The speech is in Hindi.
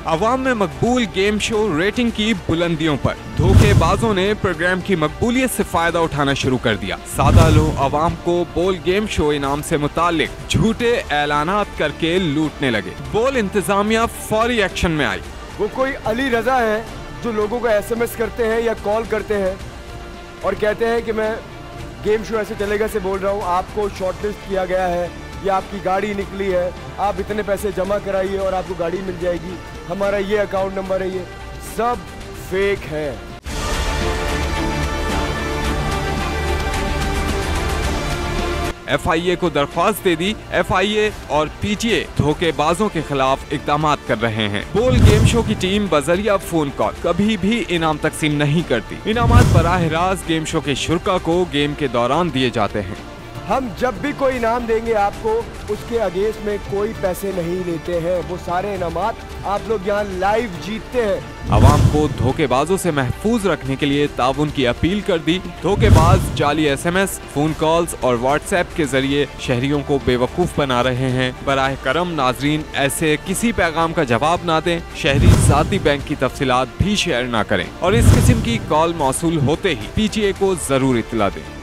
अवाम में मकबूल गेम शो रेटिंग की बुलंदियों पर धोखेबाजों ने प्रोग्राम की मकबूलियत से फायदा उठाना शुरू कर दिया। सादा लोग अवाम को बोल गेम शो इनाम से मुतालिक झूठे ऐलानात करके लूटने लगे। बोल इंतजामिया फौरी एक्शन में आई। वो कोई अली रजा है जो लोगों को SMS करते हैं या कॉल करते हैं और कहते हैं कि मैं गेम शो ऐसे चलेगा से बोल रहा हूँ, आपको शॉर्टलिस्ट किया गया है या आपकी गाड़ी निकली है, आप इतने पैसे जमा कराइए और आपको गाड़ी मिल जाएगी, हमारा ये अकाउंट नंबर है। ये सब फेक है। FIA को दरख्वास्त दे दी। FIA और PTA धोखेबाजों के खिलाफ इक़दामात कर रहे हैं। बोल गेम शो की टीम बजरिया फोन कॉल कभी भी इनाम तकसीम नहीं करती। इनामात बराह रास्त गेम शो के शुरका को गेम के दौरान दिए जाते हैं। हम जब भी कोई इनाम देंगे आपको, उसके अगेंस्ट में कोई पैसे नहीं लेते हैं। वो सारे इनामात आप लोग यहाँ लाइव जीतते हैं। अवाम को धोखेबाजों से महफूज रखने के लिए ताउन की अपील कर दी। धोखेबाज जाली SMS, फोन कॉल्स और WhatsApp के जरिए शहरियों को बेवकूफ बना रहे हैं। बराह करम नाजरीन ऐसे किसी पैगाम का जवाब ना दें। शहरी जाती बैंक की तफसीलात भी शेयर ना करें और इस किस्म की कॉल मौसूल होते ही PTA को जरूर इत्तला दें।